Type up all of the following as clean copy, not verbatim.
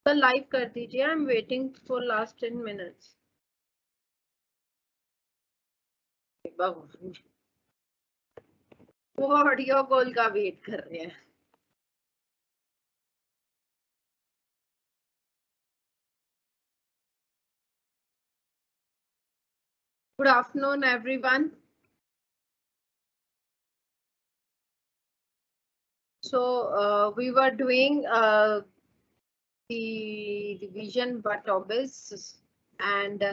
तो लाइव कर दीजिए. I am waiting for last 10 minutes. वो ऑडियो कॉल का वेट कर रहे हैं. Good afternoon everyone. So we were doing the division but obvious, and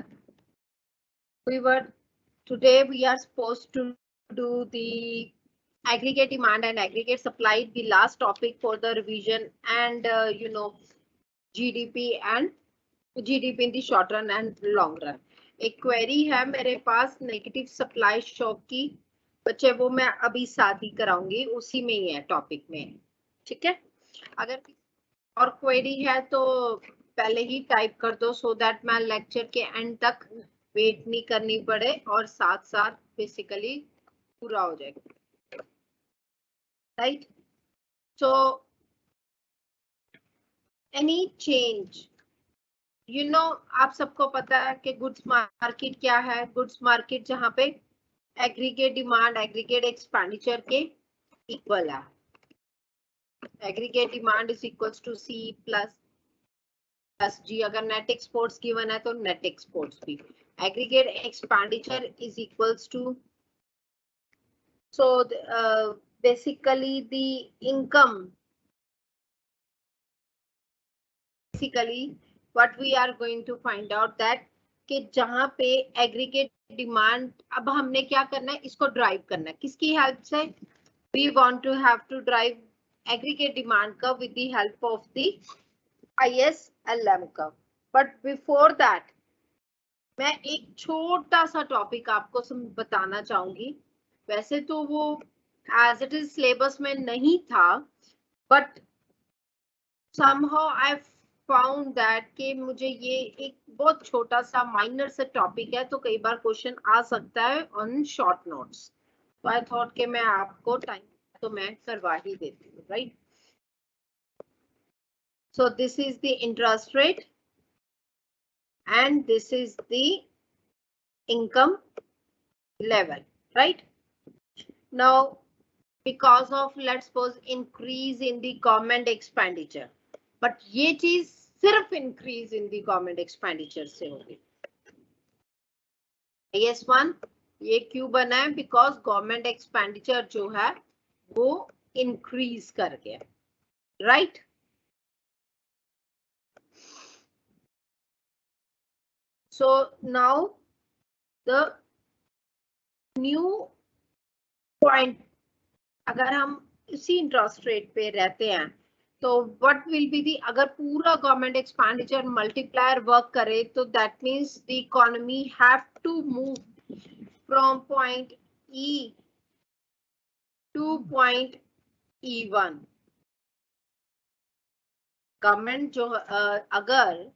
today we are supposed to do the aggregate demand and aggregate supply, the last topic for the revision, and GDP and GDP in the short run and long run. एक query है मेरे पास negative supply shock की. बच्चे वो मैं अभी साथ ही कराऊंगी, उसी में ही है टॉपिक में. ठीक है. अगर और क्वेरी है तो पहले ही टाइप कर दो, सो दैट मैं लेक्चर के एंड तक वेट नहीं करनी पड़े और साथ साथ बेसिकली पूरा हो जाएगा. राइट. सो एनी चेंज, आप सबको पता है कि गुड्स मार्केट क्या है. गुड्स मार्केट जहां पे एग्रीगेट डिमांड एग्रीगेट एक्सपेंडिचर के इक्वल है. Aggregate demand is equals to C plus G. अगर नेट एक्सपोर्ट्स गिवन है तो नेट एक्सपोर्ट्स भी. Aggregate expenditure is equals to, so basically the income, basically what we are going to find out that कि जहां पे aggregate demand, अब हमने क्या करना है, इसको ड्राइव करना है. किसकी हेल्प से? we want to have to drive aggregate demand curve with the help of the ISLM curve. but before that मैं एक छोटा सा टॉपिक आपको बताना चाहूंगी. वैसे तो वो एज इट इज सिलेबस में नहीं था, but somehow I found that कि मुझे ये एक बहुत छोटा सा माइनर से टॉपिक है, तो कई बार क्वेश्चन आ सकता है ऑन शॉर्ट नोट्स. तो आई थॉट कि मैं आपको टाइम तो मैं करवा ही देती हूँ. Right. So this is the interest rate and this is the income level. Right. Now because of, let's suppose, increase in the government expenditure, but ये चीज सिर्फ increase in the government expenditure से होगी. IS1 ये क्यों बना है? Because government expenditure जो है वो इंक्रीज कर गया. Right. So now the new point, अगर हम इसी इंटरेस्ट रेट पे रहते हैं तो व्हाट विल बी दी, अगर पूरा गवर्नमेंट एक्सपेंडिचर मल्टीप्लायर वर्क करे तो that means the economy have to move from point E to point E1. Government जो अगर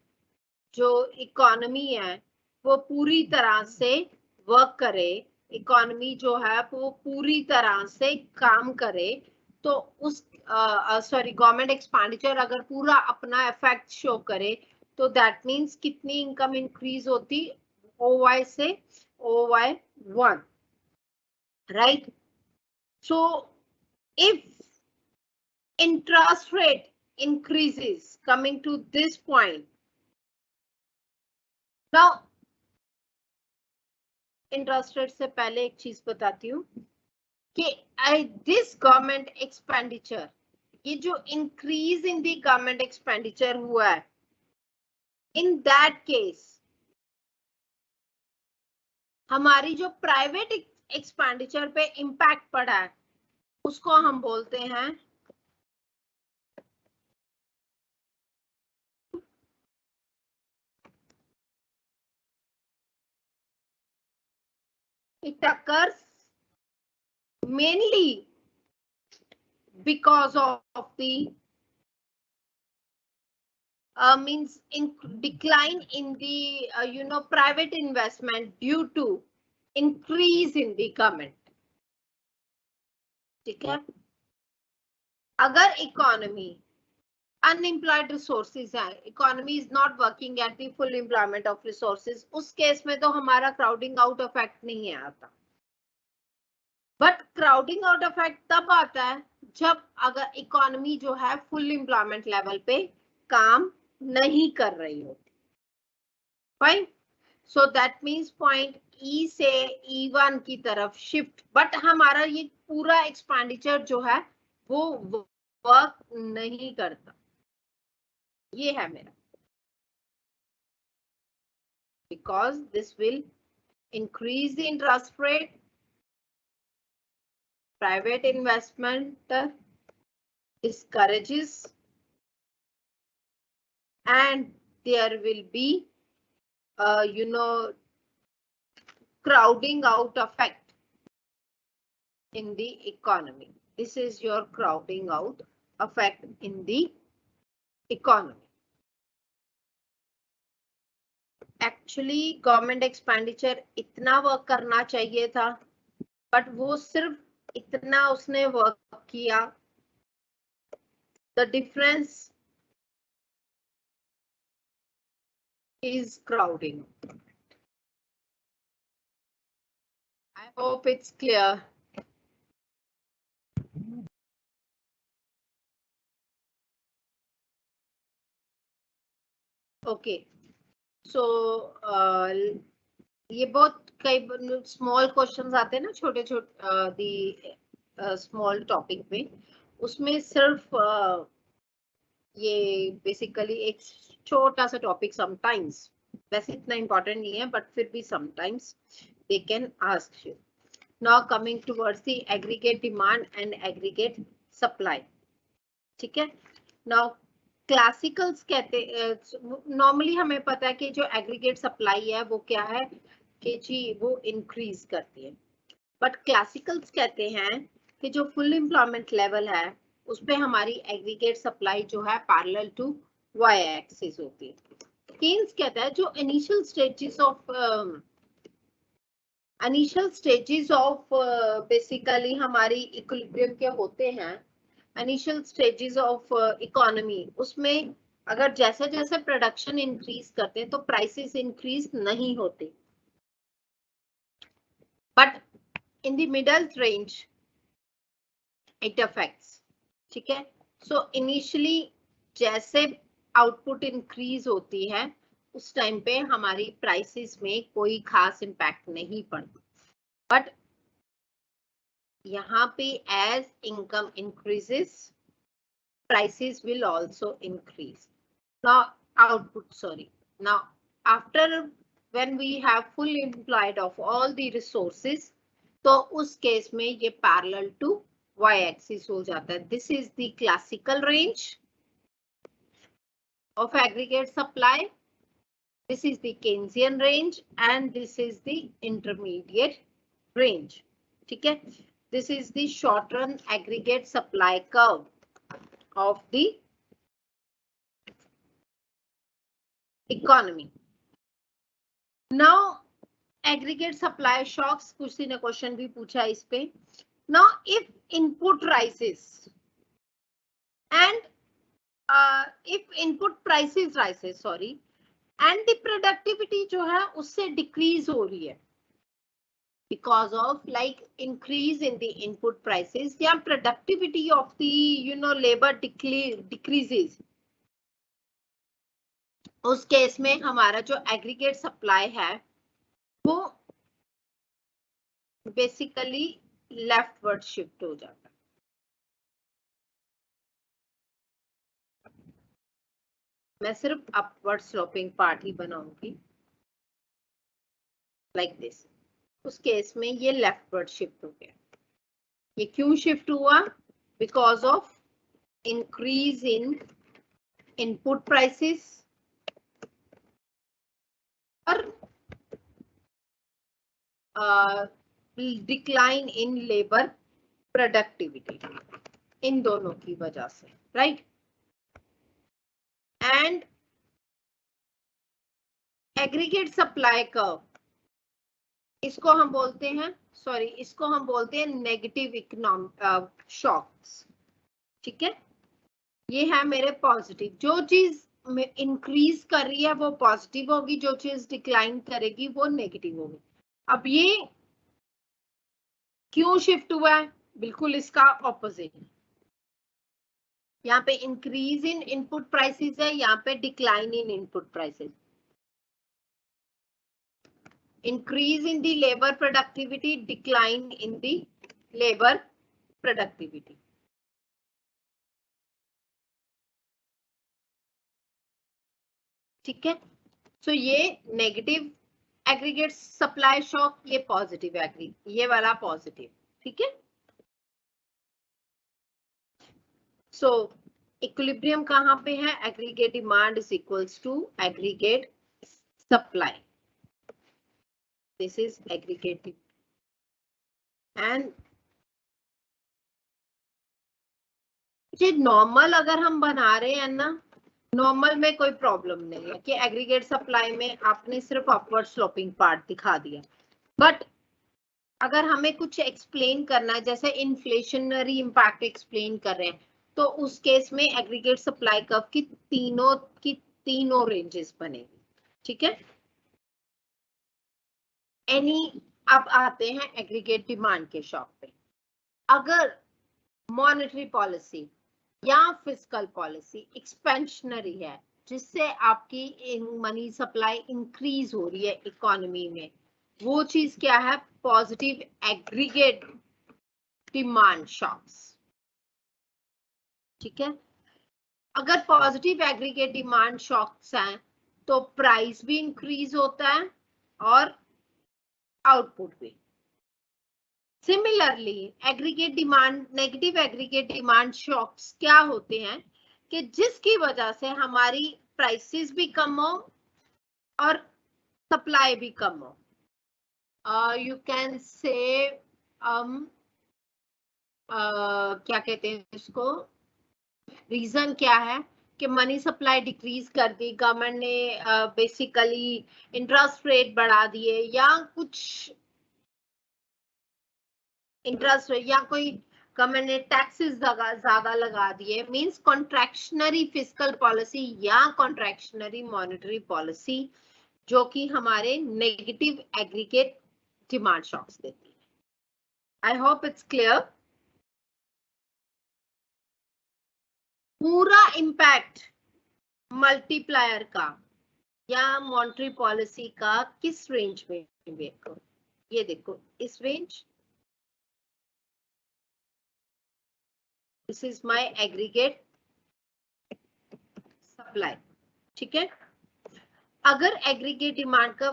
जो इकोनॉमी है वो पूरी तरह से वर्क करे, इकोनॉमी जो है वो पूरी तरह से काम करे, तो उस गवर्नमेंट एक्सपेंडिचर अगर पूरा अपना इफेक्ट शो करे तो दैट मींस कितनी इनकम इंक्रीज होती? OY से OY1. Right. So if interest rate increases coming to this point, now interest rate से पहले एक चीज बताती हूँ कि दिस गवर्नमेंट एक्सपेंडिचर, ये जो increase in the government expenditure हुआ है, इन दैट केस हमारी जो प्राइवेट एक्सपेंडिचर पे इम्पैक्ट पड़ा है उसको हम बोलते हैं it occurs mainly because of the means in decline in the private investment due to increase in the government. ठीक है. अगर इकोनॉमी अनएम्प्लॉयड रिसोर्सेज हैं, economy is not working at the full employment of resources, उस case में तो हमारा crowding out effect नहीं आता। बट क्राउडिंग आउट इफेक्ट तब आता है जब अगर इकोनॉमी जो है फुल एम्प्लॉयमेंट लेवल पे काम नहीं कर रही होती। Fine, so that means point ई से E1 की तरफ शिफ्ट, बट हमारा ये पूरा एक्सपेंडिचर जो है वो वर्क नहीं करता। ये है मेरा, because this will increase the interest rate, private investment discourages, and there will be crowding out effect in the economy. This is your crowding out effect in the economy. Actually government expenditure इतना work करना चाहिए था, but वो सिर्फ इतना उसने work किया। The difference is crowding. I hope it's clear. Okay, so ये बहुत कई स्मॉल क्वेश्चंस आते हैं ना, छोटे छोटे दी स्मॉल टॉपिक में, उसमें सिर्फ ये बेसिकली एक छोटा सा टॉपिक समटाइम्स, वैसे इतना इम्पोर्टेंट नहीं है बट फिर भी sometimes they can ask you. Now coming towards the aggregate demand and aggregate supply. ठीक है, नाउ क्लासिकल्स कहते, नॉर्मली हमें पता है कि जो एग्रीगेट सप्लाई है वो क्या है कि जी वो इंक्रीज करती है, बट क्लासिकल्स कहते हैं कि जो फुल एम्प्लॉयमेंट लेवल है उस पे हमारी एग्रीगेट सप्लाई जो है पैरेलल टू वाई एक्सिस होती है। केन्स कहता है जो इनिशियल स्टेजेस ऑफ बेसिकली हमारी इक्विलिब्रियम के होते हैं, इनिशियल स्टेजेस ऑफ इकोनॉमी, उसमें अगर जैसे जैसे प्रोडक्शन इंक्रीज करते हैं तो प्राइसेस इंक्रीज नहीं होते, but in the middle range it affects. ठीक है, सो इनिशियली जैसे आउटपुट इंक्रीज होती है उस टाइम पे हमारी प्राइसेस में कोई खास इम्पैक्ट नहीं पड़ता, बट यहाँ पे as income increases prices will also increase. Now now after when we have fully employed of all the resources, तो उस केस में ये parallel to y axis हो जाता है। This is the classical range of aggregate supply, this is the Keynesian range, and this is the intermediate range. ठीक है, this is the short run aggregate supply curve of the economy. Now aggregate supply shocks, किसी ने question भी पूछा इस पे। Now if input rises and if input prices rises and the productivity जो है उससे decrease हो रही है because of like increase in the input prices, या productivity of the labor decreases, उस केस में हमारा जो एग्रीगेट सप्लाई है वो बेसिकली लेफ्टवर्ड शिफ्ट हो जाता है। मैं सिर्फ अपवर्ड स्लोपिंग पार्ट ही बनाऊंगी लाइक दिस, उस केस में ये लेफ्टवर्ड शिफ्ट हो गया। ये क्यों शिफ्ट हुआ? Because of increase in input prices और डिक्लाइन इन लेबर प्रोडक्टिविटी, इन दोनों की वजह से, right. And aggregate supply curve, इसको हम बोलते हैं इसको हम बोलते हैं नेगेटिव इकोनॉमिक शॉक्स। ठीक है, ये है मेरे पॉजिटिव। जो चीज इंक्रीज कर रही है वो पॉजिटिव होगी, जो चीज डिक्लाइन करेगी वो नेगेटिव होगी। अब ये क्यों शिफ्ट हुआ है? बिल्कुल इसका ऑपोजिट। यहाँ पे इंक्रीज इन इनपुट प्राइसेस है, यहाँ पे decline in input prices. Increase in the labour productivity, decline in the labour productivity. ठीक है, सो ये नेगेटिव एग्रीगेट सप्लाई शॉक, ये पॉजिटिव ये वाला पॉजिटिव। ठीक है, सो इक्विलिब्रियम कहाँ पे है? Aggregate demand is equals to aggregate supply. This is aggregate and ये नॉर्मल अगर हम बना रहे हैं ना, नॉर्मल में कोई प्रॉब्लम नहीं है कि एग्रीगेट सप्लाई में आपने सिर्फ अपवर्ड स्लोपिंग पार्ट दिखा दिया। बट अगर हमें कुछ एक्सप्लेन करना है, जैसे इन्फ्लेशनरी इम्पैक्ट एक्सप्लेन कर रहे हैं, तो उस केस में एग्रीगेट सप्लाई कर्व की तीनों रेंजेस बनेगी। ठीक है, अब आते हैं एग्रीगेट डिमांड के शॉक पे। अगर मॉनेटरी पॉलिसी या फिस्कल पॉलिसी एक्सपेंशनरी है, जिससे आपकी मनी सप्लाई इंक्रीज हो रही है इकोनॉमी में, वो चीज क्या है? Positive aggregate demand shocks. ठीक है, अगर पॉजिटिव एग्रीगेट डिमांड शॉक्स हैं तो प्राइस भी इंक्रीज होता है और आउटपुट भी। Similarly aggregate demand, negative aggregate demand shocks क्या होते हैं कि जिसकी वजह से हमारी प्राइसेस भी कम हो और सप्लाई भी कम हो। यू कैन से क्या कहते हैं इसको, रीजन क्या है कि मनी सप्लाई डिक्रीज कर दी, गवर्नमेंट ने बेसिकली इंटरेस्ट रेट बढ़ा दिए, या कुछ इंटरेस्ट रेट, या कोई गवर्नमेंट ने टैक्सेस ज्यादा लगा दिए, मींस कॉन्ट्रैक्शनरी फिस्कल पॉलिसी या कॉन्ट्रैक्शनरी मॉनेटरी पॉलिसी, जो कि हमारे नेगेटिव एग्रीगेट डिमांड शॉक्स देती है। आई होप इट्स क्लियर। पूरा इम्पैक्ट मल्टीप्लायर का या मॉनेटरी पॉलिसी का किस रेंज में देखो, ये देखो इस range, this is my aggregate supply. ठीक है, अगर एग्रीगेट डिमांड का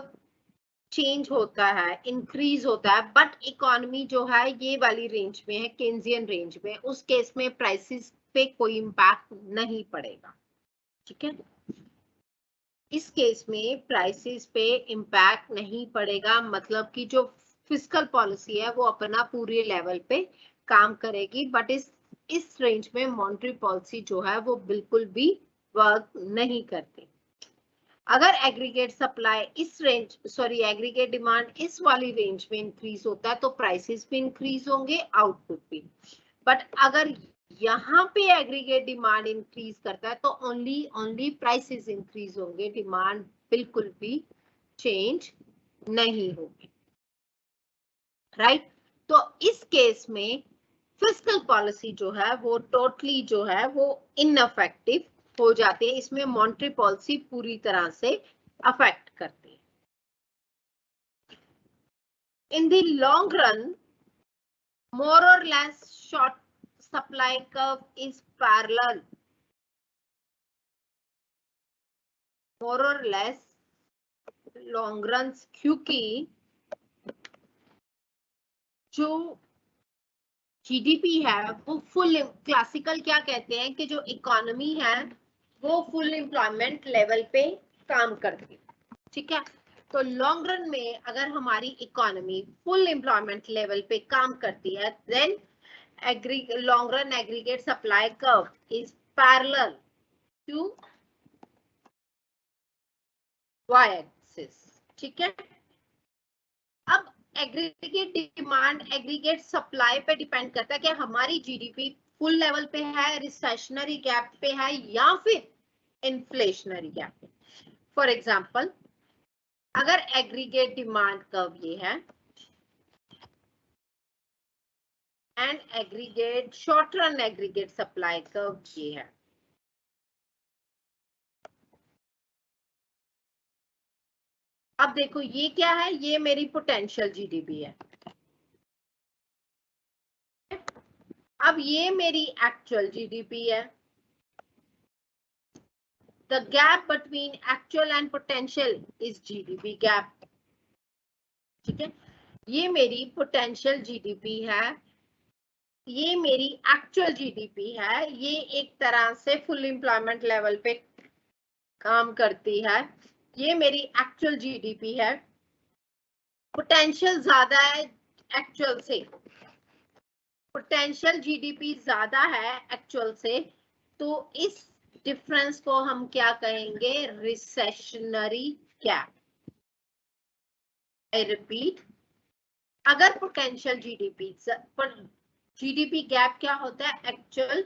चेंज होता है, इंक्रीज होता है, बट इकोनॉमी जो है ये वाली रेंज में है, केन्जियन रेंज में, उस केस में प्राइसेस पे कोई इम्पैक्ट नहीं पड़ेगा। ठीक है, इस केस में प्राइसेस पे इम्पैक्ट नहीं पड़ेगा, मतलब कि जो फिस्कल पॉलिसी है वो अपना पूरे लेवल पे काम करेगी, बट इस रेंज में मॉनेटरी पॉलिसी जो है वो बिल्कुल भी वर्क नहीं करती। अगर एग्रीगेट सप्लाई इस रेंज, सॉरी एग्रीगेट डिमांड इस वाली रेंज में इंक्रीज होता है तो प्राइसेस भी इंक्रीज होंगे, आउटपुट भी। बट अगर यहाँ पे एग्रीगेट डिमांड इंक्रीज करता है तो ओनली प्राइसेस इंक्रीज होंगे, डिमांड बिल्कुल भी चेंज नहीं होगी। राइट, तो इस केस में फिस्कल पॉलिसी जो है वो टोटली जो है वो इनअफेक्टिव हो जाती है, इसमें मॉनेटरी पॉलिसी पूरी तरह से अफेक्ट करती है। In the long run, more or less short supply curve is parallel, more or less long runs, क्योंकि जो जीडीपी है वो फुल, क्लासिकल क्या कहते हैं कि जो इकोनॉमी है वो फुल एम्प्लॉयमेंट लेवल पे काम करती है। ठीक है, तो लॉन्ग रन में अगर हमारी इकोनॉमी फुल एम्प्लॉयमेंट लेवल पे काम करती है, then long run aggregate supply curve is parallel to y axis। ठीक है, अब एग्रीगेट डिमांड एग्रीगेट सप्लाई पे डिपेंड करता है कि हमारी जीडीपी फुल लेवल पे है, रिसेशनरी गैप पे है, या फिर इन्फ्लेशनरी गैप पे। फॉर एग्जाम्पल, अगर एग्रीगेट डिमांड कर्व ये है and aggregate short run aggregate supply curve ये है, अब देखो ये क्या है, ये मेरी पोटेंशियल जीडीपी है, अब ये मेरी एक्चुअल जीडीपी है। The gap between actual and potential is GDP gap. ठीक है, ये मेरी पोटेंशियल जीडीपी है, ये मेरी एक्चुअल जीडीपी है, ये एक तरह से फुल एम्प्लॉयमेंट लेवल पे काम करती है, ये मेरी एक्चुअल जीडीपी है। पोटेंशियल ज्यादा है एक्चुअल से, पोटेंशियल जीडीपी ज्यादा है एक्चुअल से, तो इस डिफरेंस को हम क्या कहेंगे, रिसेशनरी गैप। आई रिपीट, अगर पोटेंशियल जीडीपी पर जीडीपी गैप क्या होता है, actual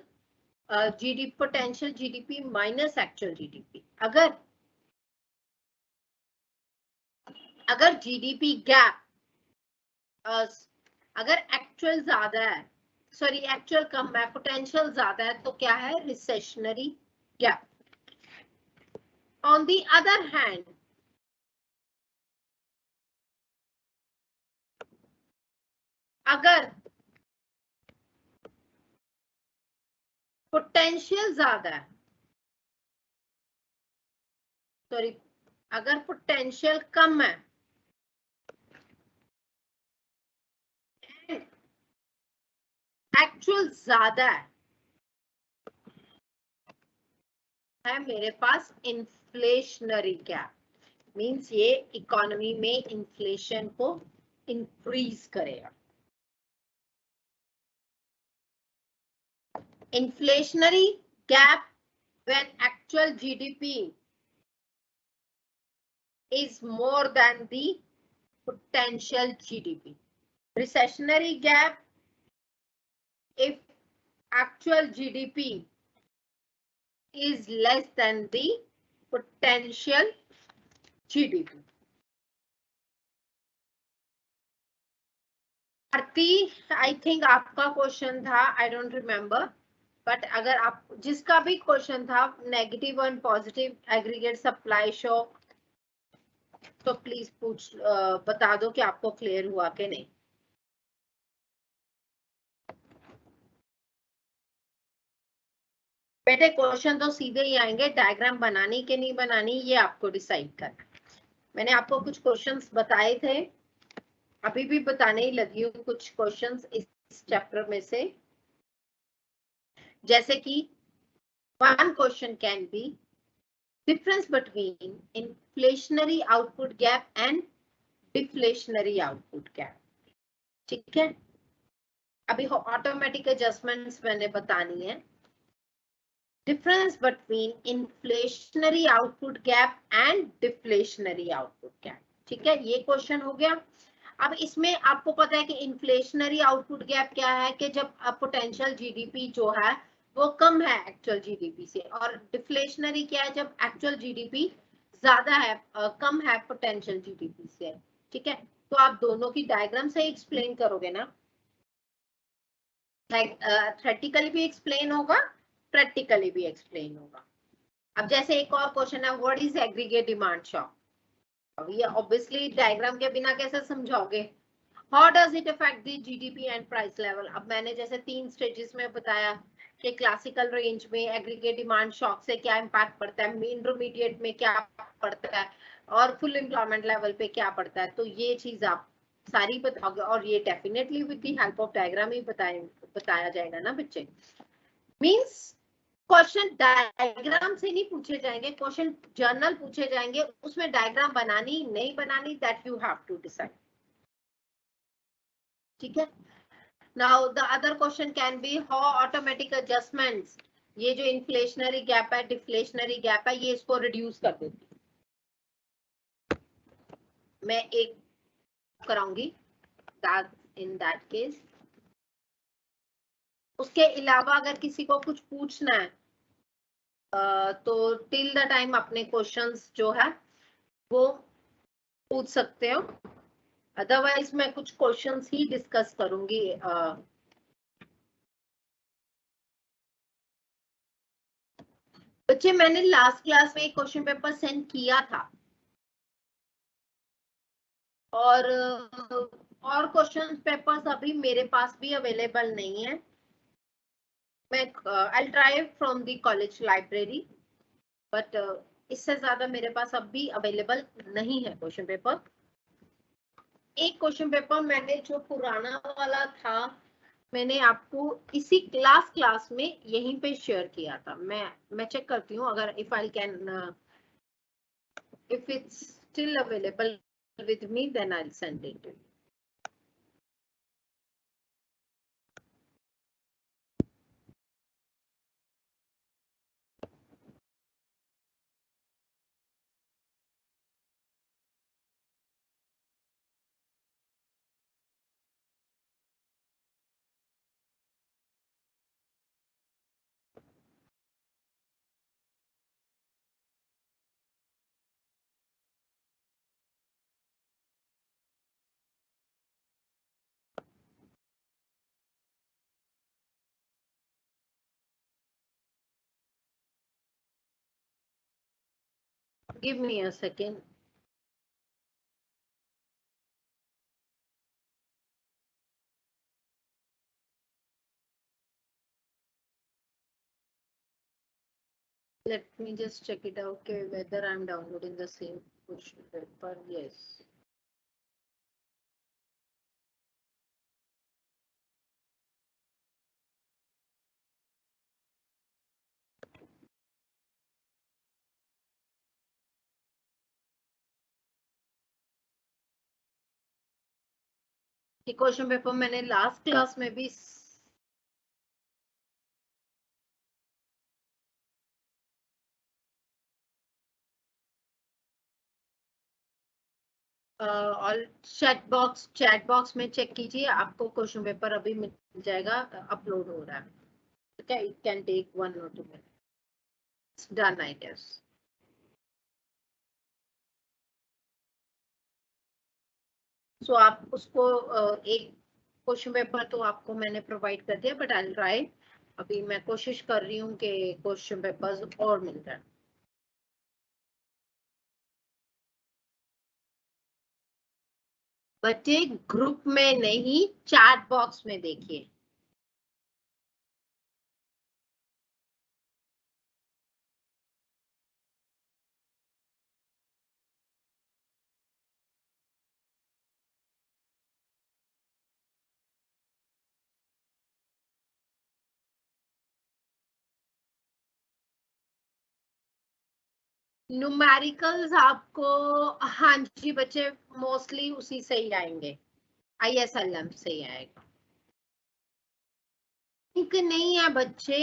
GDP potential GDP minus actual GDP. अगर जीडीपी गैप अगर एक्चुअल ज्यादा है, सॉरी एक्चुअल कम है, पोटेंशियल ज्यादा है, तो क्या है, recessionary gap. On the other hand, अगर पोटेंशियल ज्यादा है, सॉरी अगर पोटेंशियल कम है, एक्चुअल ज्यादा है मेरे पास इन्फ्लेशनरी गैप, मींस ये इकोनॉमी में इन्फ्लेशन को इंक्रीज करेगा। Inflationary gap when actual GDP is more than the potential GDP. Recessionary gap if actual GDP is less than the potential GDP. Aarti, I think आपका question था, I don't remember, but अगर आप जिसका भी question था negative और positive aggregate supply shock, तो please बता दो कि आपको क्लियर हुआ कि नहीं। बेटे क्वेश्चन तो सीधे ही आएंगे, डायग्राम बनानी कि नहीं बनानी ये आपको डिसाइड करना। मैंने आपको कुछ क्वेश्चंस बताए थे, अभी भी बताने ही लगी हूँ कुछ क्वेश्चंस इस चैप्टर में से, जैसे कि one question can B difference between inflationary output gap and deflationary output gap. ठीक है, अभी ऑटोमेटिक एडजस्टमेंट्स मैंने बतानी है। Difference between inflationary output gap and deflationary output gap. ठीक है, ये क्वेश्चन हो गया। अब इसमें आपको पता है कि इन्फ्लेशनरी आउटपुट गैप क्या है, कि जब पोटेंशियल जीडीपी जो है वो कम है एक्चुअल जीडीपी से, और डिफ्लेशनरी क्या है, जब एक्चुअल जीडीपी ज्यादा है कम है पोटेंशियल जीडीपी से। ठीक है, तो आप दोनों की डायग्राम से एक्सप्लेन करोगे ना, थ्योरेटिकली भी एक्सप्लेन होगा, प्रैक्टिकली भी एक्सप्लेन होगा। अब जैसे एक और क्वेश्चन है, what is aggregate demand shock, ये ऑब्वियसली डायग्राम के बिना कैसे समझाओगे। How does it affect the GDP and price level. अब मैंने जैसे 3 स्टेजेस में बताया कि क्लासिकल रेंज में एग्रीगेट डिमांड शॉक से क्या इम्पैक्ट पड़ता है, इंटरमीडिएट में क्या पड़ता है, और फुल एम्प्लॉयमेंट लेवल पे क्या पड़ता है, तो ये चीज आप सारी बताओगे, और ये definitely with the help of diagram ही बताया जाएगा ना बच्चे। मींस क्वेश्चन डायग्राम से नहीं पूछे जाएंगे, क्वेश्चन जर्नल पूछे जाएंगे, उसमें डायग्राम बनानी नहीं बनानी that you have to decide. ठीक है, now the other question can be how automatic adjustments, ये जो इन्फ्लेशनरी गैप है डिफ्लेशनरी गैप है, ये इसको रिड्यूस कर देती है। मैं एक कराऊंगी इन दैट केस उसके अलावा अगर किसी को कुछ पूछना है तो टिल द टाइम अपने क्वेश्चंस जो है वो पूछ सकते हो, अदरवाइज मैं कुछ क्वेश्चंस ही डिस्कस करूंगी। बच्चे मैंने लास्ट क्लास में एक क्वेश्चन पेपर सेंड किया था और क्वेश्चन पेपर्स अभी मेरे पास भी अवेलेबल नहीं है। मैं I try from the college library, but इससे ज्यादा मेरे पास अभी अवेलेबल नहीं है क्वेश्चन पेपर। एक क्वेश्चन पेपर मैंने जो पुराना वाला था मैंने आपको इसी क्लास में यहीं पे शेयर किया था। मैं चेक करती हूँ अगर if I can if it's still available with me then I'll send it to you. Give me a second. Let me just check it out, okay, whether I'm downloading the same question paper. Yes. ये question paper मैंने last class में भी और chat box में check कीजिए, आपको question paper अभी मिल जाएगा, अपलोड हो रहा है। ठीक है, it can take 1 or 2 minutes. Done, I guess. So आप उसको एक क्वेश्चन पेपर तो आपको मैंने प्रोवाइड कर दिया, बट आई ट्राई, अभी मैं कोशिश कर रही हूँ कि क्वेश्चन पेपर्स और मिल जाए। बच्चे ग्रुप में नहीं, चैट बॉक्स में देखिए। न्यूमेरिकल्स आपको, हाँ जी बच्चे, मोस्टली उसी से ही आएंगे, ISLM से ही आएगा। लिंक नहीं है बच्चे,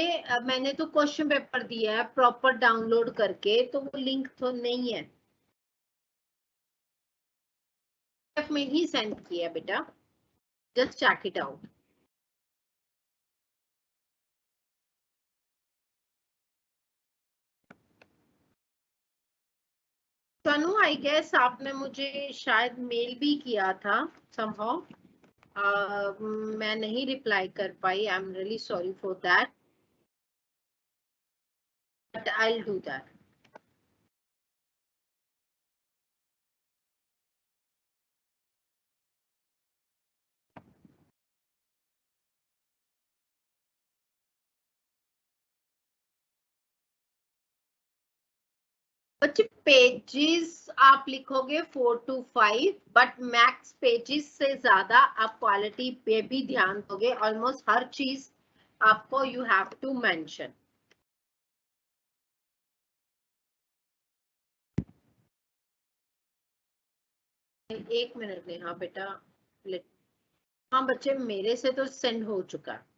मैंने तो क्वेश्चन पेपर दिया है प्रॉपर डाउनलोड करके, तो वो लिंक तो नहीं है, में ही सेंड किया बेटा, just check it out. Tanu, I guess आपने मुझे शायद मेल भी किया था समहाउ, मैं नहीं रिप्लाई कर पाई, I am really sorry for that, but I will do that. बच्चे पेजेस आप लिखोगे 4 to 5, बट मैक्स पेजेस से ज्यादा आप क्वालिटी पे भी ध्यान दोगे, ऑलमोस्ट हर चीज आपको यू हैव टू मेंशन। एक मिनट में, हाँ बेटा, हाँ बच्चे मेरे से तो सेंड हो चुका है।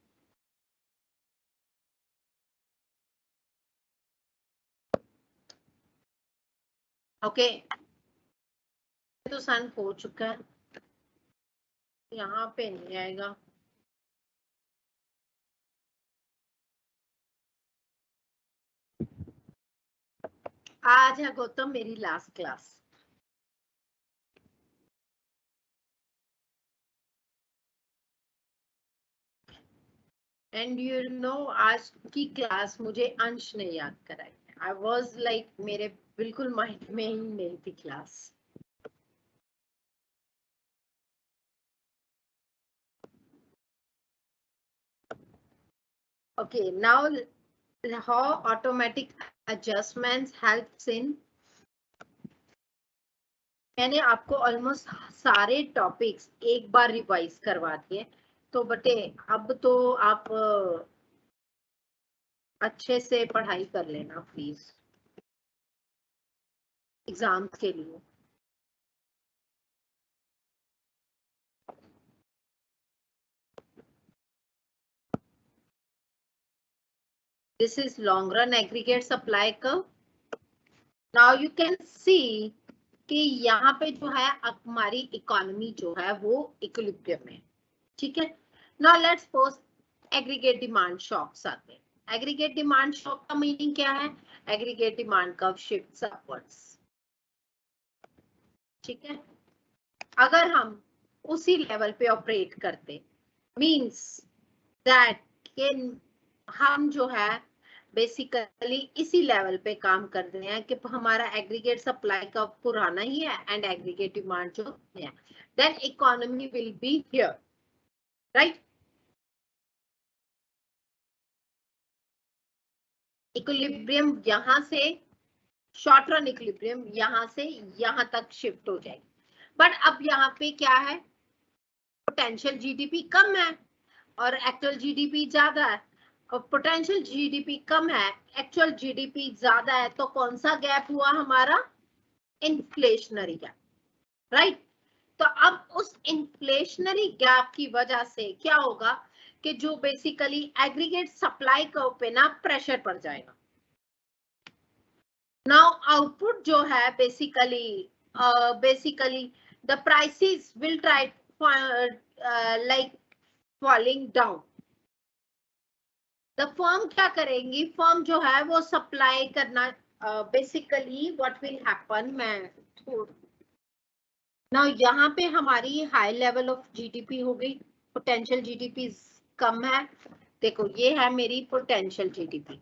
ओके, तो सेंड हो चुका है, यहाँ पे नहीं आएगा। आज है गौतम मेरी last class. And you know आज की क्लास मुझे अंश ने याद कराई। आई वॉज लाइक मेरे बिल्कुल माइंड में ही नहीं थी class. Okay, now how automatic adjustments helps in। मैंने आपको ऑलमोस्ट सारे टॉपिक्स एक बार रिवाइज करवा दिए, तो बटे अब तो आप अच्छे से पढ़ाई कर लेना प्लीज एग्जाम्स के लिए। This is long run aggregate supply curve. Now you can see कि यहाँ पे जो है हमारी इकोनॉमी जो है वो इक्विलिब्रियम में, ठीक है। Now let's suppose aggregate demand shocks आते हैं। एग्रीगेट डिमांड शॉक का मीनिंग क्या है? Aggregate demand curve shifts upwards, ठीक है। अगर हम उसी लेवल पे ऑपरेट करते मींस दैट हम जो है बेसिकली इसी लेवल पे काम कर रहे हैं कि हमारा एग्रीगेट सप्लाई का पुराना ही है एंड एग्रीगेट डिमांड जो है, then economy will be here, right. Equilibrium यहां से शॉर्ट रन इक्विलिब्रियम यहां से यहां तक शिफ्ट हो जाएगी। बट अब यहाँ पे क्या है, पोटेंशियल जीडीपी कम है और एक्चुअल जीडीपी ज्यादा है। और पोटेंशियल जीडीपी कम है, एक्चुअल जीडीपी ज्यादा है, तो कौन सा गैप हुआ हमारा? Inflationary gap, right. तो अब उस इन्फ्लेशनरी गैप की वजह से क्या होगा कि जो बेसिकली एग्रीगेट सप्लाई कर्व पे ना प्रेशर पड़ जाएगा। नाउ आउटपुट जो है basically the prices will try like falling down. The firm क्या करेंगी? फर्म जो है वो सप्लाई करना बेसिकली व्हाट विल हैपन। मैं ना यहाँ पे हमारी हाई लेवल ऑफ जीडीपी हो गई, पोटेंशियल जीडीपी कम है। देखो ये है मेरी पोटेंशियल जीडीपी,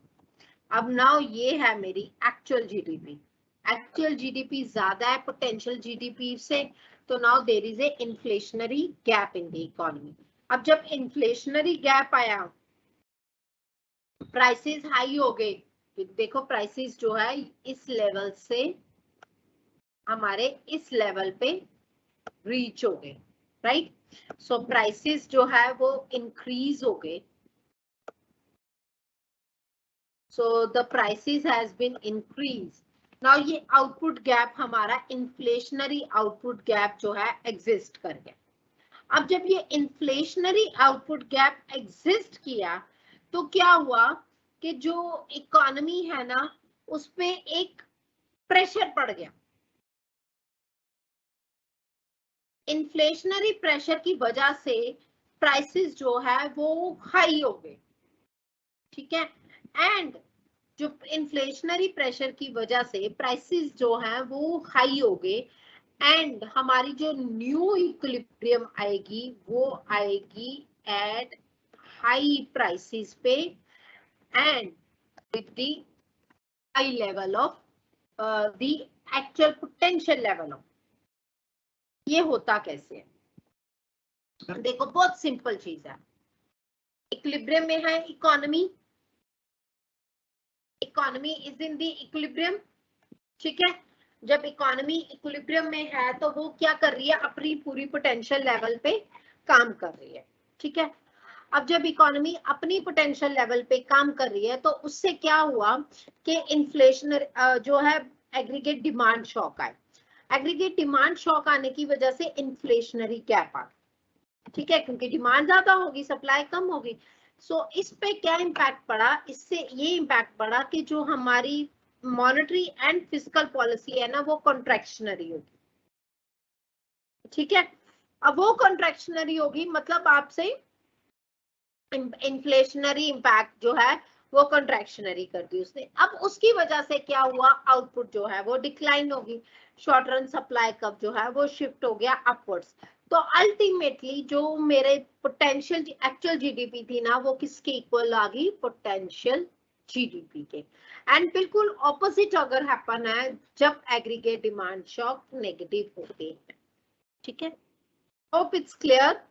अब नाउ ये है मेरी एक्चुअल जीडीपी। एक्चुअल जीडीपी ज्यादा है पोटेंशियल जीडीपी से, तो now there is a inflationary gap in the economy. अब जब इन्फ्लेशनरी गैप आया, प्राइसेस हाई हो गए। देखो प्राइसेस जो है इस लेवल से हमारे इस लेवल पे रीच हो गए, राइट। सो प्राइसेस जो है वो इंक्रीज हो गए। So the prices has been increase. Now ये आउटपुट गैप हमारा इन्फ्लेशनरी आउटपुट गैप जो है एग्जिस्ट कर गया। अब जब ये इन्फ्लेशनरी आउटपुट गैप एग्जिस्ट किया तो क्या हुआ कि जो इकोनॉमी है ना उस पे एक प्रेशर पड़ गया। इन्फ्लेशनरी प्रेशर की वजह से प्राइसेस जो है वो हाई हो गए, ठीक है। एंड जो इन्फ्लेशनरी प्रेशर की वजह से प्राइसेस जो हैं वो हाई हो गए एंड हमारी जो न्यू इक्विलिब्रियम आएगी वो आएगी एट हाई प्राइसेस पे and with the high level of the actual potential level of. ये होता कैसे है? देखो बहुत सिंपल चीज है। इक्विलिब्रियम में है economy, economy is in the equilibrium, ठीक है। जब इकोनॉमी इक्विलिब्रियम में है तो वो क्या कर रही है? अपनी पूरी पोटेंशियल लेवल पे काम कर रही है, ठीक है। अब जब इकोनॉमी अपनी पोटेंशियल लेवल पे काम कर रही है तो उससे क्या हुआ कि इन्फ्लेशन जो है एग्रीगेट डिमांड शॉक आए। एग्रीगेट डिमांड शॉक आने की वजह से इन्फ्लेशनरी गैप आ, ठीक है, क्योंकि डिमांड ज्यादा होगी सप्लाई कम होगी। सो इस पे क्या इम्पैक्ट पड़ा? इससे ये इम्पैक्ट पड़ा कि जो हमारी मॉनेटरी एंड फिस्कल पॉलिसी है ना वो कॉन्ट्रैक्शनरी होगी, ठीक है। अब वो कॉन्ट्रैक्शनरी होगी मतलब आपसे इन्फ्लेशनरी इम्पैक्ट जो है वो कंट्रैक्शनरी कर दी उसने। अब उसकी वजह से क्या हुआ, आउटपुट जो है वो डिक्लाइन होगी, शॉर्ट रन सप्लाई कर्व जो है वो शिफ्ट हो गया अपवर्ड्स। तो अल्टीमेटली जो मेरे पोटेंशियल एक्चुअल जीडीपी थी ना, वो किसके इक्वल आ गई, पोटेंशियल जीडीपी के। एंड बिल्कुल ऑपोजिट अगर हैपन है जब एग्रीगेट डिमांड शॉक नेगेटिव होती है। ठीक है, hope it's clear.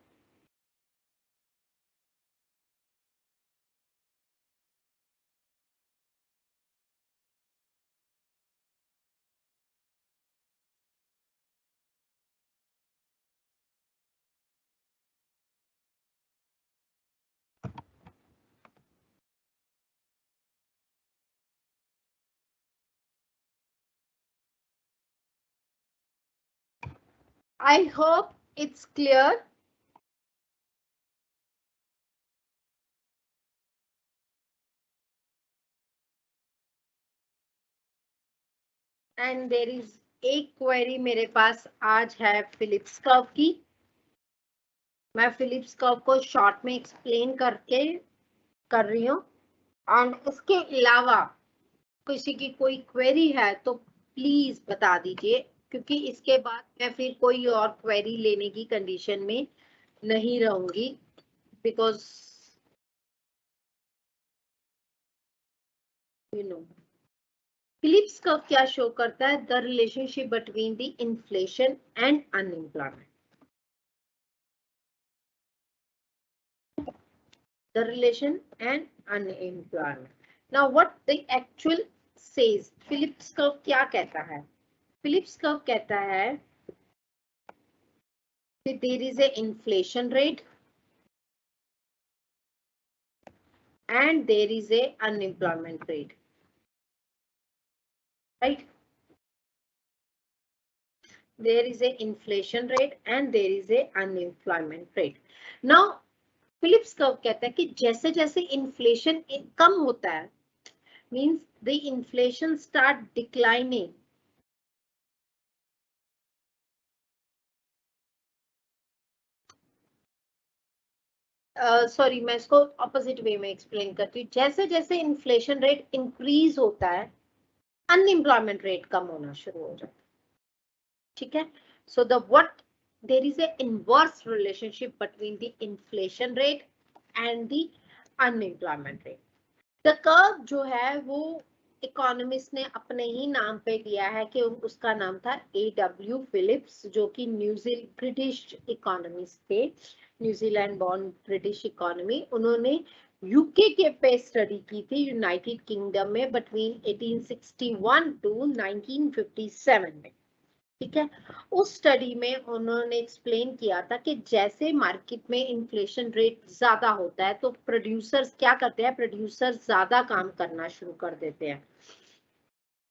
I hope it's clear. And there is एक क्वेरी मेरे पास आज है फिलिप्स कर्व की। मैं फिलिप्स कर्व को शॉर्ट में एक्सप्लेन करके कर रही हूँ। और इसके अलावा किसी की कोई क्वेरी है तो प्लीज बता दीजिए, क्योंकि इसके बाद मैं फिर कोई और क्वेरी लेने की कंडीशन में नहीं रहूंगी, because you know Phillips curve क्या शो करता है, the relationship between the inflation and unemployment. The relation and unemployment. Now what the actual says, Phillips curve क्या कहता है? Phillips curve कहता है कि there is a inflation rate and there is a unemployment rate, right? There is a inflation rate and there is a unemployment rate. Now Phillips curve कहता है कि जैसे जैसे inflation कम होता है, means the inflation start declining. Sorry मैं इसको opposite way में एक्सप्लेन करती हूँ। जैसे जैसे इन्फ्लेशन रेट इंक्रीज होता है, अनएम्प्लॉयमेंट रेट कम होना शुरू हो जाता है। ठीक है, so the what there is a inverse relationship between the inflation rate and the unemployment rate. The curve जो है वो इकोनॉमिस्ट ने अपने ही नाम पे दिया है कि उसका नाम था A.W. फिलिप्स, जो कि ब्रिटिश इकोनॉमिस्ट थे, न्यूजीलैंड बॉर्न ब्रिटिश इकोनॉमी। उन्होंने यूके के पे स्टडी की थी यूनाइटेड किंगडम में बिटवीन 1861 टू 1957 में। ठीक है, उस स्टडी में उन्होंने एक्सप्लेन किया था कि जैसे मार्केट में इन्फ्लेशन रेट ज्यादा होता है तो प्रोड्यूसर्स क्या करते हैं, प्रोड्यूसर ज्यादा काम करना शुरू कर देते हैं।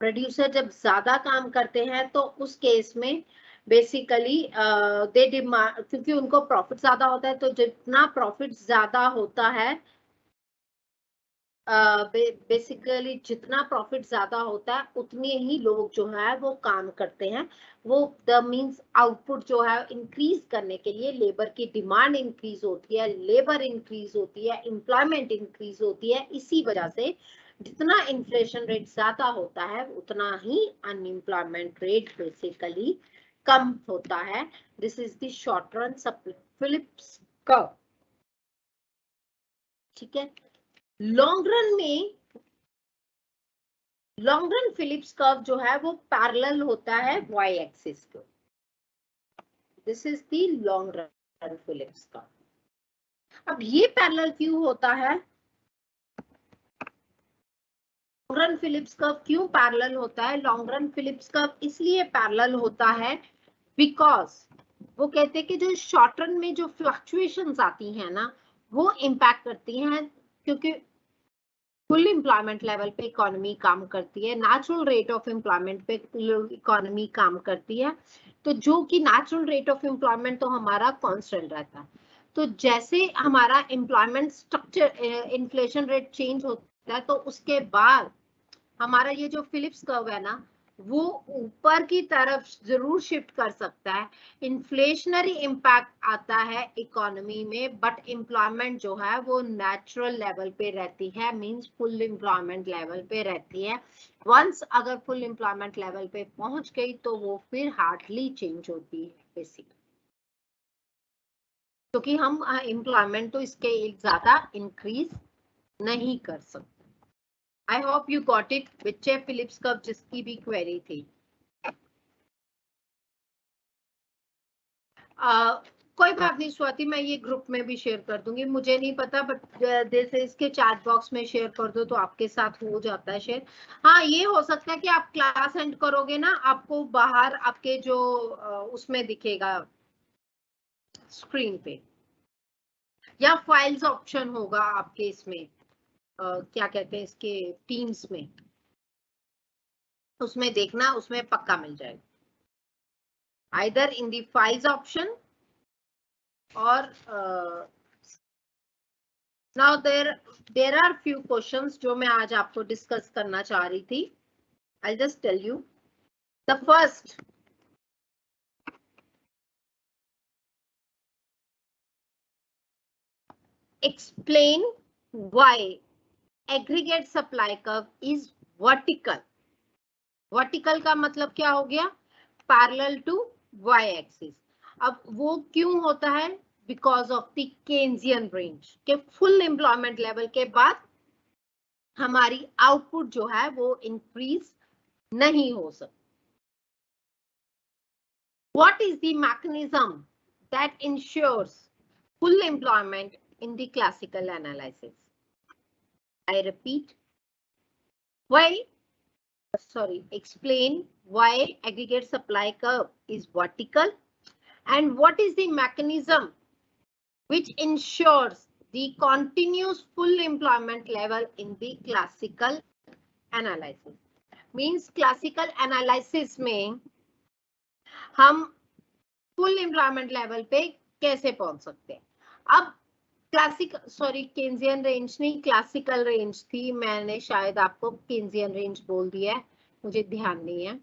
प्रोड्यूसर जब ज्यादा काम करते हैं तो उस केस में बेसिकली दे डिमांड, क्योंकि उनको प्रॉफिट ज्यादा होता है, तो जितना प्रॉफिट ज्यादा होता है बेसिकली जितना प्रॉफिट ज्यादा होता है उतने ही लोग जो है वो काम करते हैं। वो द मींस आउटपुट जो है इंक्रीज करने के लिए लेबर की डिमांड इंक्रीज होती है, लेबर इंक्रीज होती है, एम्प्लॉयमेंट इंक्रीज होती है। इसी वजह से जितना इन्फ्लेशन रेट ज्यादा होता है उतना ही अनएम्प्लॉयमेंट रेट बेसिकली कम होता है। This is the short run Phillips curve. ठीक है, लॉन्ग रन में लॉन्ग रन फिलिप्स कर्व जो है वो पैरेलल होता है वाई एक्सिस को। This is the long run Phillips curve. अब ये पैरेलल क्यों होता है, लॉन्ग रन फिलिप्स कर्व क्यों पैरेलल होता है? लॉन्ग रन फिलिप्स कर्व इसलिए पैरेलल होता है बिकॉज वो कहते हैं कि जो शॉर्ट रन में जो फ्लक्चुएशंस आती हैं ना, वो इम्पैक्ट करती हैं, क्योंकि फुल एम्प्लॉयमेंट लेवल पे इकोनॉमी काम करती है, नेचुरल रेट ऑफ एम्प्लॉयमेंट पे इकोनॉमी काम करती है। तो जो कि नेचुरल रेट ऑफ एम्प्लॉयमेंट तो हमारा कांस्टेंट रहता है। तो जैसे हमारा employment structure inflation rate change होता है तो उसके बाद हमारा ये जो फिलिप्स कर्व है ना, वो ऊपर की तरफ जरूर शिफ्ट कर सकता है। इन्फ्लेशनरी इम्पैक्ट आता है इकोनॉमी में, बट एम्प्लॉयमेंट जो है वो नेचुरल लेवल पे रहती है, मींस फुल एम्प्लॉयमेंट लेवल पे रहती है। वंस अगर फुल एम्प्लॉयमेंट लेवल पे पहुंच गई तो वो फिर हार्डली चेंज होती है बेसिकली, क्योंकि हम एम्प्लॉयमेंट तो इसके ज्यादा इंक्रीज नहीं कर सकते। I hope you got it which Phillips curve जिसकी भी क्वेरी थी। कोई बात नहीं स्वाति, मैं ये ग्रुप में भी शेयर कर दूंगी, मुझे नहीं पता बट जैसे इसके चैट बॉक्स में शेयर कर दो तो आपके साथ हो जाता है शेयर। हाँ ये हो सकता है कि आप क्लास एंड करोगे ना, आपको बाहर आपके जो उसमें दिखेगा स्क्रीन पे, या फाइल्स ऑप्शन होगा आपके इसमें क्या कहते हैं इसके टीम्स में, उसमें देखना, उसमें पक्का मिल जाएगा either in the files option और now there are few questions जो मैं आज आपको डिस्कस करना चाह रही थी। I just tell you the first, explain why aggregate supply curve is vertical। Vertical का मतलब क्या हो गया, पैरेलल टू वाई एक्सिस। अब वो क्यों होता है, because of the Keynesian range के फुल एम्प्लॉयमेंट लेवल के बाद हमारी आउटपुट जो है वो इंक्रीज नहीं हो सकती। What is the mechanism that ensures full employment in the classical analysis? I repeat, explain why aggregate supply curve is vertical and what is the mechanism which ensures the continuous full employment level in the classical analysis. Means classical analysis में हम full employment level पे कैसे पहुंच सकते हैं। अब Keynesian range नहीं, classical range थी, मैंने शायद आपको केन्जियन रेंज बोल दिया है, मुझे ध्यान नहीं है,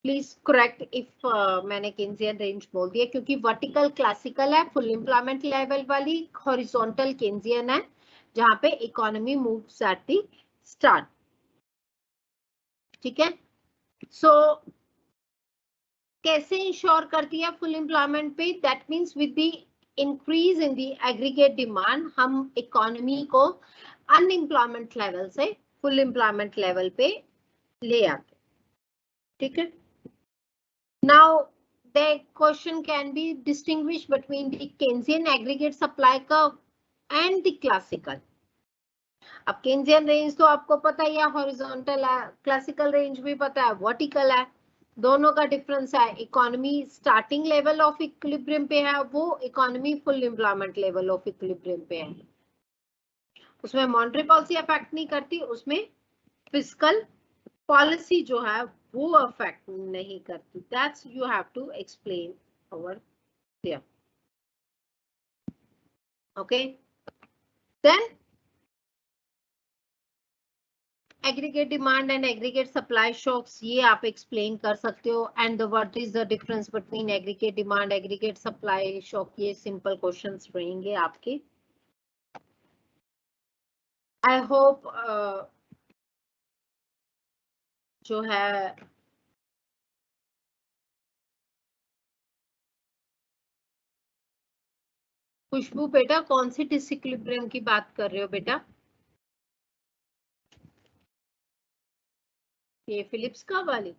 प्लीज करेक्ट इफ मैंने केन्जियन रेंज बोल दिया, क्योंकि वर्टिकल क्लासिकल है, फुल एम्प्लॉयमेंट लेवल वाली हॉरिजॉन्टल केन्जियन है, जहां पे economy moves at the start. ठीक है, सो कैसे इंश्योर करती है फुल एम्प्लॉयमेंट पे, that means with the increase in the aggregate demand हम इकोनॉमी को अनएम्प्लॉयमेंट लेवल से फुल एम्प्लॉयमेंट लेवल पे ले आते। ठीक है, now the question can be distinguish between the Keynesian aggregate supply curve and the classical. अब केन्जियन रेंज तो आपको पता ही है हॉरिजॉन्टल है, क्लासिकल रेंज भी पता है वर्टिकल है, दोनों का डिफरेंस है, economy starting level of equilibrium पे है, वो economy full employment level of equilibrium पे है, उसमें मॉनेटरी पॉलिसी अफेक्ट नहीं करती, उसमें फिस्कल पॉलिसी जो है वो अफेक्ट नहीं करती। That's you have to explain over here. Okay, then aggregate demand and aggregate supply shocks, ये आप एक्सप्लेन कर सकते हो, and what is the difference between aggregate demand aggregate supply shock, ये सिंपल क्वेश्चंस रहेंगे आपके। आई होप जो है खुशबू बेटा कौन सी डिसइक्विलिब्रियम की बात कर रहे हो बेटा, ये फिलिप्स का वाली,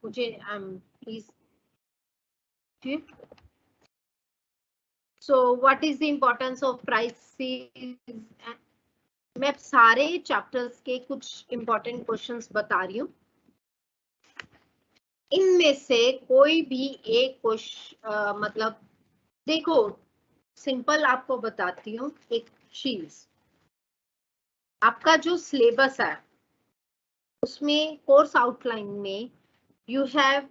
मुझे please. So what is the importance of prices, मैं सारे चैप्टर्स के कुछ इंपॉर्टेंट क्वेश्चंस बता रही हूँ, इनमें से कोई भी एक क्वेश्चन मतलब देखो सिंपल आपको बताती हूँ एक चीज, आपका जो सिलेबस है उसमें कोर्स आउटलाइन में यू हैव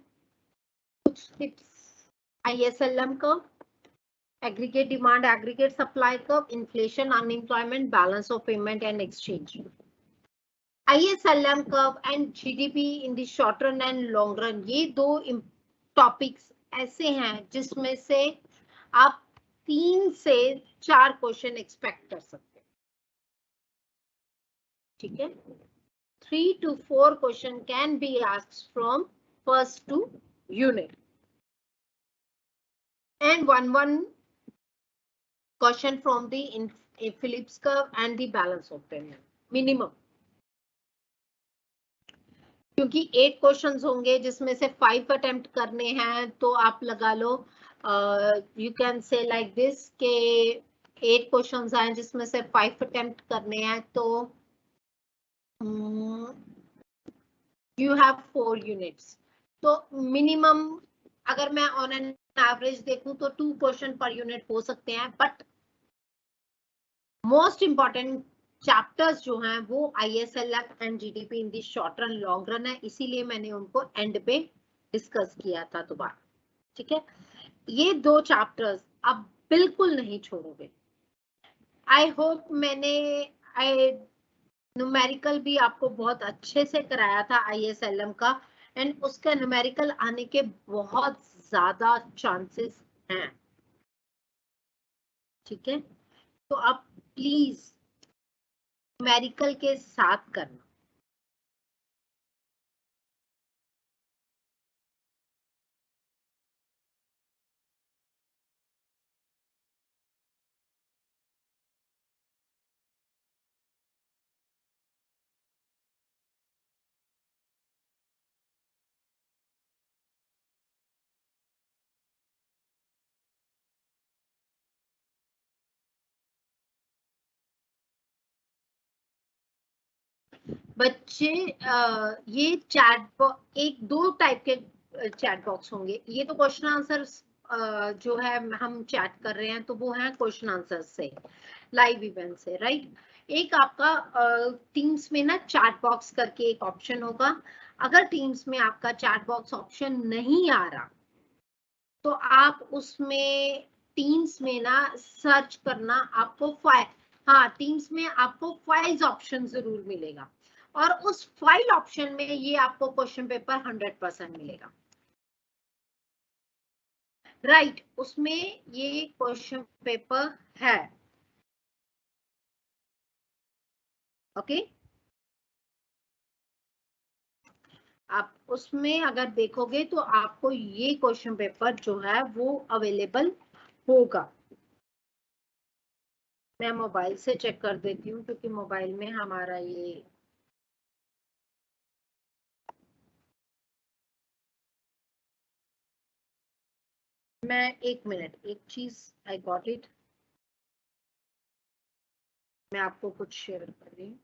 कुछ tips, ISLM curve, aggregate demand, aggregate supply curve, inflation, unemployment, balance of payment and exchange, ISLM curve and GDP in the short run and long run, ये दो topics ऐसे हैं जिसमें से आप 3 से 4 क्वेश्चन एक्सपेक्ट कर सकते हैं, ठीक है। 3 to 4 question can be asked from first 2 unit and one question from the Phillips curve and the balance of payment minimum, क्योंकि 8 क्वेश्चंस होंगे जिसमें से 5 अटेम्प्ट करने हैं, तो आप लगा लो you can say like this के 8 क्वेश्चंस आए जिसमें से 5 अटेम्प्ट करने हैं, तो यू हैव 4 यूनिट्स। तो मिनिमम अगर मैं ऑन एन एवरेज देखूं तो 2 क्वेश्चन पर यूनिट हो सकते हैं, बट मोस्ट इंपॉर्टेंट चैप्टर्स जो हैं वो ISLF and GDP in the short run long run है, इसीलिए मैंने उनको एंड पे डिस्कस किया था दोबारा, ठीक है। ये 2 चैप्टर्स आप बिल्कुल नहीं छोड़ोगे। आई होप मैंने न्यूमेरिकल भी आपको बहुत अच्छे से कराया था ISLM का, एंड उसका न्यूमेरिकल आने के बहुत ज्यादा चांसेस हैं, ठीक है। तो आप प्लीज न्यूमेरिकल के साथ करना। बच्चे ये एक दो टाइप के चैट बॉक्स होंगे। ये तो क्वेश्चन आंसर जो है हम चैट कर रहे हैं, तो वो है क्वेश्चन आंसर से, लाइव इवेंट से, राइट। एक आपका टीम्स में ना चैट बॉक्स करके एक ऑप्शन होगा। अगर टीम्स में आपका चैट बॉक्स ऑप्शन नहीं आ रहा, तो आप उसमें टीम्स में ना सर्च करना, आपको फाइल, हाँ टीम्स में आपको फाइल्स ऑप्शन जरूर मिलेगा, और उस फाइल ऑप्शन में ये आपको क्वेश्चन पेपर 100% मिलेगा, राइट। उसमें ये क्वेश्चन पेपर है, ओके। आप उसमें अगर देखोगे तो आपको ये क्वेश्चन पेपर जो है वो अवेलेबल होगा। मैं मोबाइल से चेक कर देती हूँ, क्योंकि मोबाइल में हमारा ये मैं एक मिनट, एक चीज आई गॉट इट, मैं आपको कुछ शेयर कर रही हूँ।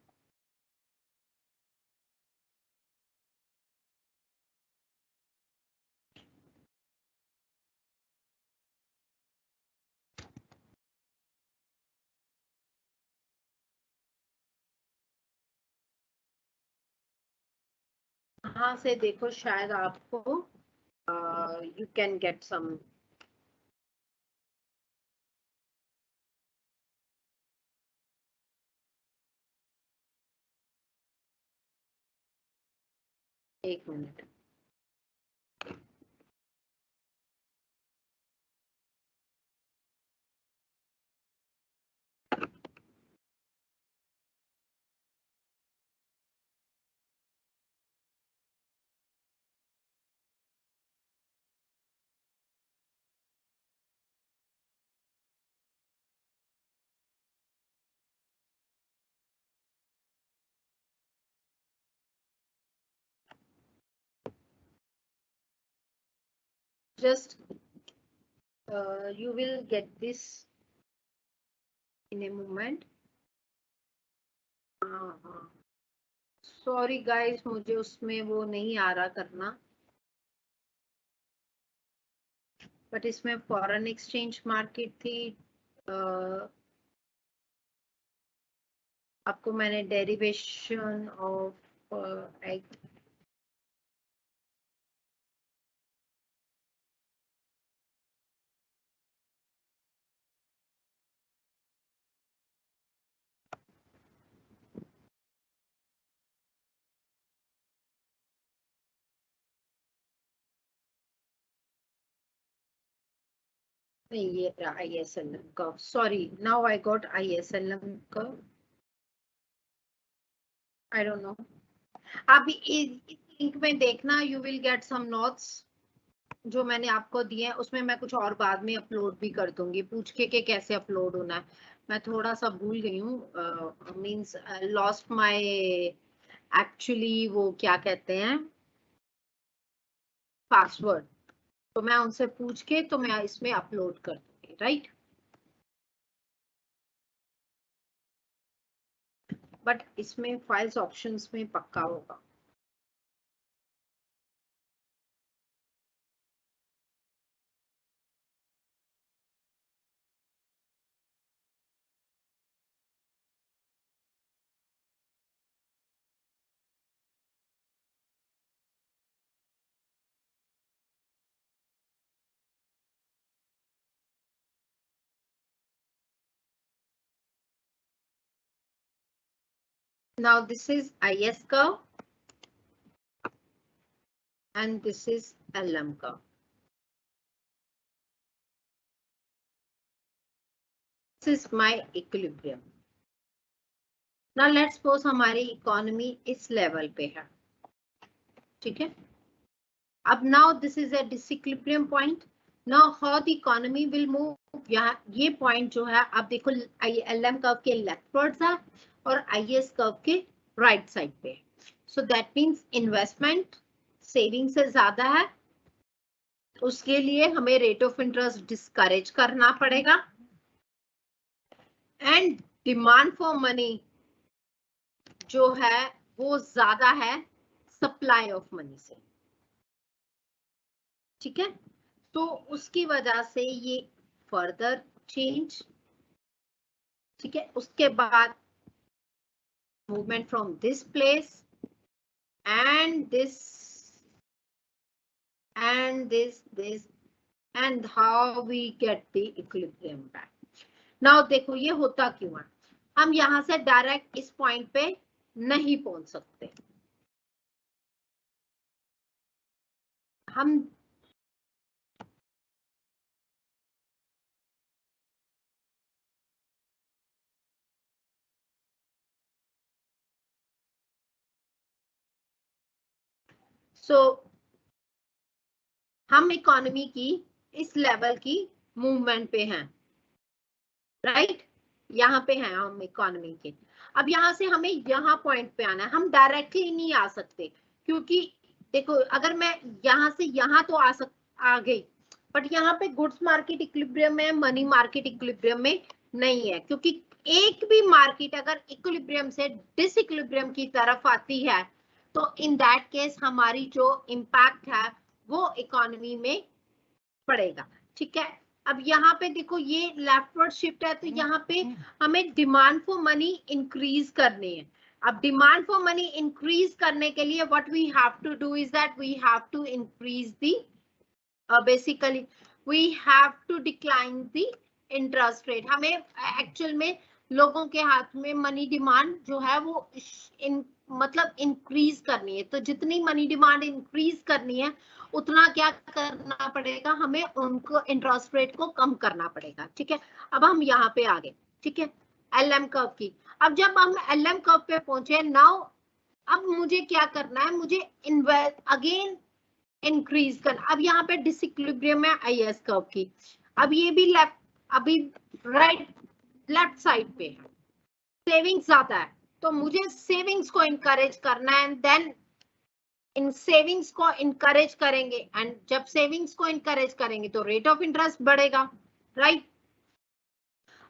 हाँ से देखो, शायद आपको यू कैन गेट सम। एक मिनट, just you will get this in a moment। हाँ हाँ, सॉरी गाइस, मुझे उसमें वो नहीं आ रहा करना, बट इसमें फॉरेन एक्सचेंज मार्केट थी। आपको मैंने डेरिवेशन ऑफ नहीं, ये ISLM curve, sorry, now I got ISLM curve, I don't know. आप लिंक में देखना, you will get some notes जो मैंने आपको दिए हैं, उसमें मैं कुछ और बाद में अपलोड भी कर दूंगी, पूछ के कैसे अपलोड होना है। मैं थोड़ा सा भूल गई हूँ, मींस लॉस्ट माय, एक्चुअली वो क्या कहते हैं, पासवर्ड, तो मैं उनसे पूछ के तो मैं इसमें अपलोड कर दूंगी, राइट। बट इसमें फाइल्स ऑप्शंस में पक्का होगा। Now this is IS curve and this is LM curve. This is my equilibrium. Now let's suppose हमारी इकोनॉमी इस लेवल पे है, ठीक है। अब now this is a disequilibrium point. Now how the economy will move? यहाँ ये point जो है, आप देखो LM कर्व के लेफ्टवर्ड्स है और IS कर्व के राइट साइड पे। So that means investment saving से ज्यादा है, उसके लिए हमें रेट ऑफ इंटरेस्ट डिस्करेज करना पड़ेगा, एंड डिमांड फॉर मनी जो है वो ज्यादा है सप्लाई ऑफ मनी से, ठीक है। तो उसकी वजह से ये फर्दर चेंज, ठीक है। उसके बाद movement from this place and this and this and how we get the equilibrium back. Now देखो ये होता क्यों है, हम यहां से डायरेक्ट इस पॉइंट पे नहीं पहुंच सकते, हम हम इकोनॉमी की इस लेवल की मूवमेंट पे हैं, राइट। यहाँ पे हैं हम इकोनॉमी के। अब यहाँ से हमें यहाँ पॉइंट पे आना है, हम डायरेक्टली नहीं आ सकते, क्योंकि देखो अगर मैं यहाँ से यहाँ तो आ गई, बट यहाँ पे गुड्स मार्केट इक्विलिब्रियम में, मनी मार्केट इक्विलिब्रियम में नहीं है, क्योंकि एक भी मार्केट अगर इक्विलिब्रियम से डिसइक्विलिब्रियम की तरफ आती है तो इन दैट केस हमारी जो इम्पैक्ट है वो इकोनॉमी में पड़ेगा, ठीक है। अब यहाँ पे देखो ये लेफ्टवर्ड शिफ्ट है, तो यहाँ पे हमें डिमांड फॉर मनी इंक्रीज करनी है। अब डिमांड फॉर मनी इंक्रीज करने के लिए what we have to do is that we have to increase the, basically we have to decline the interest rate. हमें एक्चुअल में लोगों के हाथ में मनी डिमांड जो है वो मतलब इंक्रीज करनी है, तो जितनी मनी डिमांड इंक्रीज करनी है उतना क्या करना पड़ेगा, हमें उनको इंटरेस्ट रेट को कम करना पड़ेगा, ठीक है। अब हम यहाँ पे आ गए, ठीक है, LM कर्व की। अब जब हम LM कर्व पे पहुंचे, नाउ अब मुझे क्या करना है, मुझे अगेन इंक्रीज करना। अब यहाँ पे डिसइक्विलिब्रियम है IS कर्व की, अब ये भी लेफ्ट, अभी राइट लेफ्ट साइड पे है, सेविंग्स ज्यादा है, तो मुझे सेविंग्स को इनकरेज करना है, एंड देन इन सेविंग्स को इनकरेज करेंगे, एंड जब सेविंग्स को इनकरेज करेंगे तो रेट ऑफ इंटरेस्ट बढ़ेगा, राइट।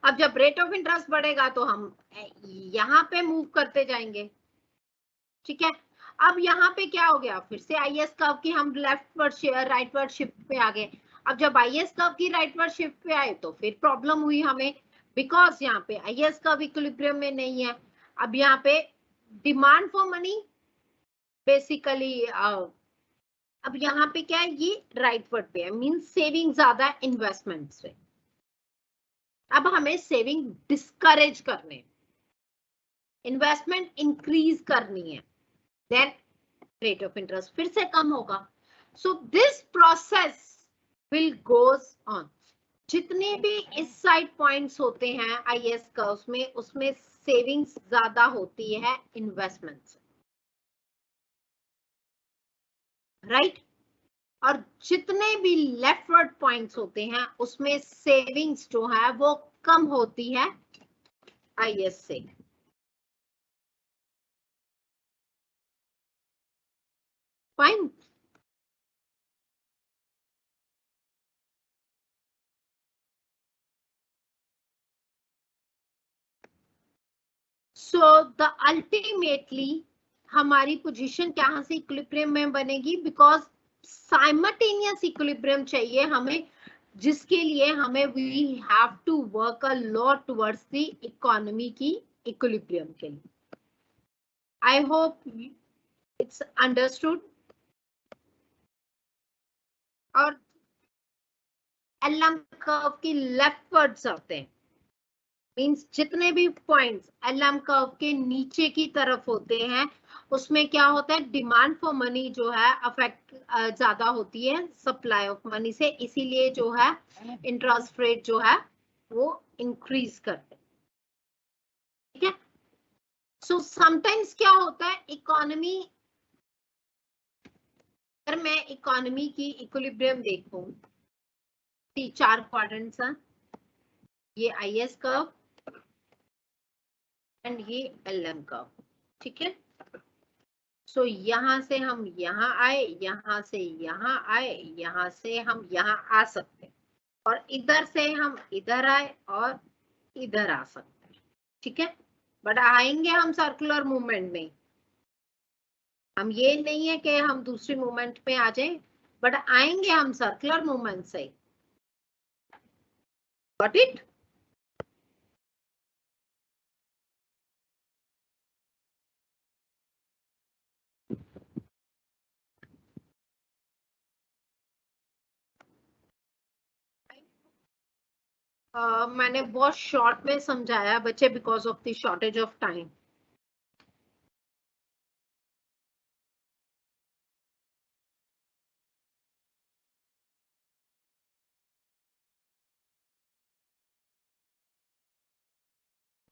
अब जब रेट ऑफ इंटरेस्ट बढ़ेगा तो हम यहाँ पे मूव करते जाएंगे, ठीक है। अब यहाँ पे क्या हो गया, फिर से IS कर्व की हम लेफ्टवर्ड राइटवर्ड शिफ्ट पे आ गए। अब जब IS कर्व की राइटवर्ड शिफ्ट पे आए तो फिर प्रॉब्लम हुई हमें, बिकॉज यहाँ पे IS कर्व इक्विलिब्रियम में नहीं है। अब यहाँ पे डिमांड फॉर मनी बेसिकली, अब यहाँ पे क्या है, ये राइटवर्ड पे है, मींस सेविंग ज्यादा इन्वेस्टमेंट से। अब हमें सेविंग डिस्करेज करने, इन्वेस्टमेंट इंक्रीज करनी है, देन रेट ऑफ इंटरेस्ट फिर से कम होगा। So this process will goes on. जितने भी इस साइड पॉइंट्स होते हैं आईएस कर्व्स में, उसमें सेविंग्स ज्यादा होती है इन्वेस्टमेंट से, राइट? और जितने भी लेफ्टवर्ड पॉइंट्स होते हैं उसमें सेविंग्स जो है वो कम होती है आईएस से। फाइन। सो द अल्टीमेटली हमारी पोजीशन कहां से इक्विलिब्रियम में बनेगी, बिकॉज साइमल्टेनियस इक्विलिब्रियम चाहिए हमें, जिसके लिए हमें we have to work a lot towards the economy की इक्विलिब्रियम के लिए। I hope it's understood. और एलएम कर्व की लेफ्टवर्ड्स आते हैं, मींस जितने भी पॉइंट्स एलएम कर्व के नीचे की तरफ होते हैं उसमें क्या होता है, डिमांड फॉर मनी जो है अफेक्ट ज्यादा होती है सप्लाई ऑफ मनी से, इसीलिए जो है इंटरेस्ट रेट जो है वो इंक्रीज करते हैं। ठीक है। सो समटाइम्स क्या होता है, इकोनॉमी, अगर मैं इकोनॉमी की इक्विलिब्रियम देखूं, 4 क्वाड्रेंट्स हैं, ये आईएस कर्व एंड ये एलएम कर्व। ठीक है। सो यहाँ से हम यहाँ आए, यहाँ से यहाँ आए, यहाँ से हम यहाँ आ सकते हैं, और इधर से हम इधर आए और इधर आ सकते हैं। ठीक है। बट आएंगे हम सर्कुलर मूवमेंट में, हम ये नहीं है कि हम दूसरी मूवमेंट में आ जाएं, बट आएंगे हम सर्कुलर मूवमेंट से। Got it? मैंने बहुत शॉर्ट में समझाया बच्चे, because of the shortage of time.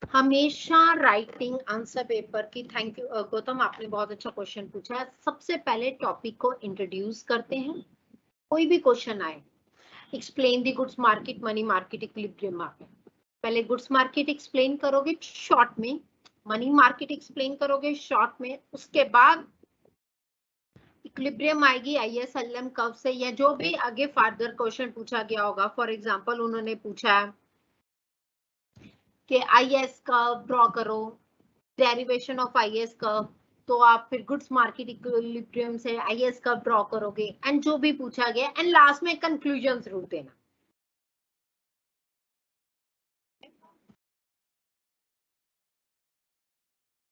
हमेशा राइटिंग आंसर पेपर की, थैंक यू गौतम, आपने बहुत अच्छा क्वेश्चन पूछा है। सबसे पहले टॉपिक को इंट्रोड्यूस करते हैं, कोई भी क्वेश्चन आए, explain the goods market, money market, equilibrium market. पहले गुड्स मार्केट एक्सप्लेन करोगे शॉर्ट में, मनी मार्केट एक्सप्लेन करोगे शॉर्ट में, उसके बाद इक्विलिब्रियम आएगी आईएसएलएम कर्व से, या जो भी आगे फर्दर क्वेश्चन पूछा गया होगा। फॉर एग्जांपल उन्होंने पूछा कि आईएस कर्व ड्रॉ करो, डेरिवेशन ऑफ आईएस कर्व, तो आप फिर गुड्स मार्केट इक्विलिब्रियम से आईएस कर्व ड्रॉ करोगे, एंड जो भी पूछा गया, एंड लास्ट में कंक्लूजन जरूर देना।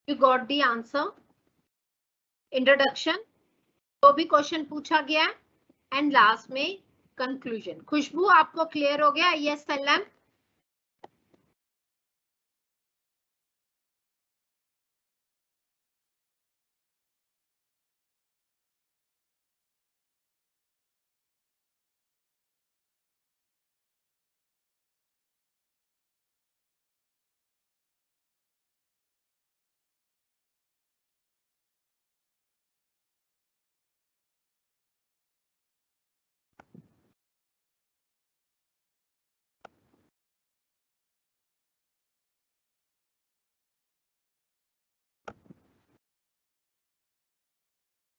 You got the answer? Introduction, जो भी क्वेश्चन पूछा गया, एंड लास्ट में कंक्लूजन। खुशबू, आपको क्लियर हो गया IS-LM?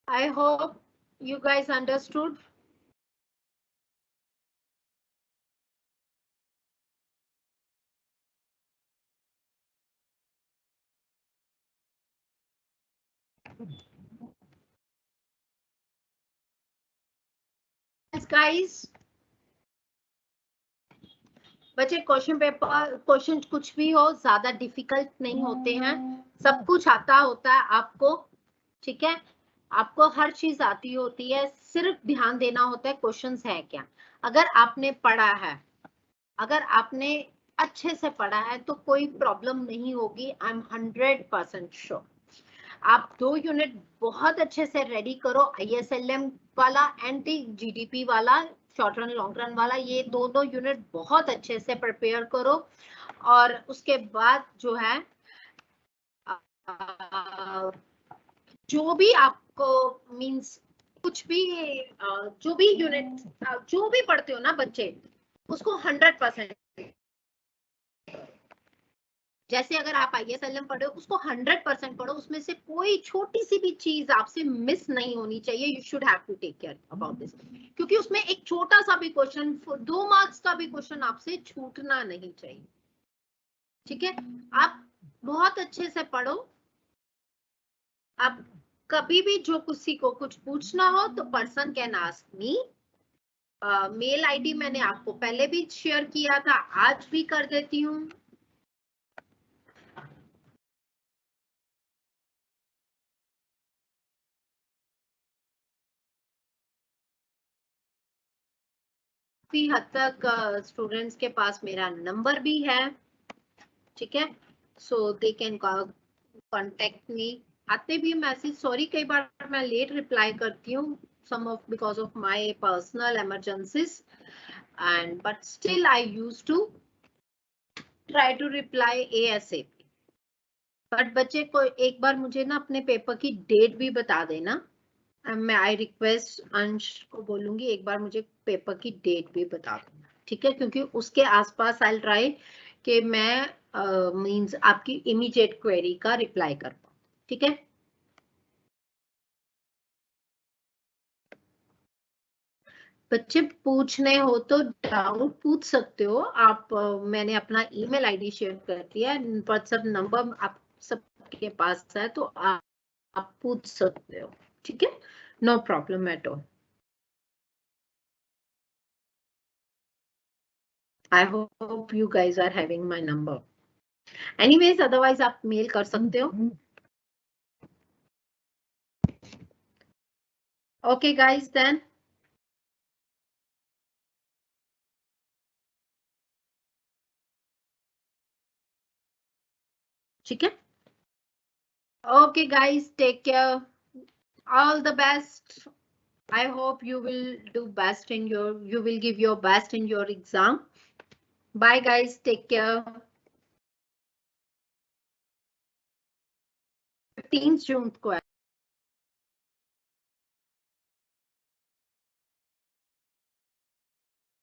I hope you guys understood. Yes, guys. बच्चे क्वेश्चन पेपर, क्वेश्चन कुछ भी हो, ज्यादा डिफिकल्ट नहीं होते हैं, सब कुछ आता होता है आपको। ठीक है। आपको हर चीज आती होती है, सिर्फ ध्यान देना होता है क्वेश्चंस है क्या। अगर आपने पढ़ा है, अगर आपने अच्छे से पढ़ा है तो कोई प्रॉब्लम नहीं होगी, आई एम 100% श्योर। आप 2 यूनिट बहुत अच्छे से रेडी करो, आईएसएलएम वाला एंड जीडीपी वाला, शॉर्ट रन लॉन्ग रन वाला, ये दोनों यूनिट बहुत अच्छे से प्रिपेयर करो। और उसके बाद जो है जो भी आपको मींस कुछ भी जो भी यूनिट जो भी पढ़ते हो ना बच्चे, उसको 100%, जैसे अगर आप ISLM पढ़े हो उसको 100% पढ़ो, उसमें से कोई छोटी सी भी चीज आपसे मिस नहीं होनी चाहिए। You should have to take care about this, क्योंकि उसमें एक छोटा सा भी क्वेश्चन, 2 मार्क्स का भी क्वेश्चन आपसे छूटना नहीं चाहिए। ठीक है, आप बहुत अच्छे से पढ़ो। आप कभी भी जो किसी को कुछ पूछना हो तो person can ask me. Mail ID मैंने आपको पहले भी शेयर किया था, आज भी कर देती हूँ। काफी हद तक स्टूडेंट्स के पास मेरा नंबर भी है, ठीक है, सो दे कैन कॉन्टेक्ट मी। आते भी मैसेज, सॉरी कई बार मैं लेट रिप्लाई करती हूँ, some of because of my personal emergencies, and but still I used to try to reply ASAP। But बच्चे को एक बार मुझे ना अपने पेपर की डेट भी बता देना। मैं आई रिक्वेस्ट अंश को बोलूंगी एक बार मुझे पेपर की डेट भी बता देना, ठीक है, क्योंकि उसके आसपास आई ट्राई कि मैं मींस आपकी इमीडिएट क्वेरी का रिप्लाई कर पाऊँ, ठीक है। बच्चे पूछने हो तो डाउट पूछ सकते हो आप, मैंने अपना ईमेल आईडी शेयर कर दिया है, व्हाट्सएप नंबर आप सबके पास है, तो आप पूछ सकते हो, ठीक है, no problem at all. I hope you guys are having my number. Anyways otherwise आप मेल कर सकते हो। ओके गाइज देन, ठीक है, okay guys take care, all the best. I hope you will do best in your, you will give your best in your exam. Bye guys, take care. 15 जून को है।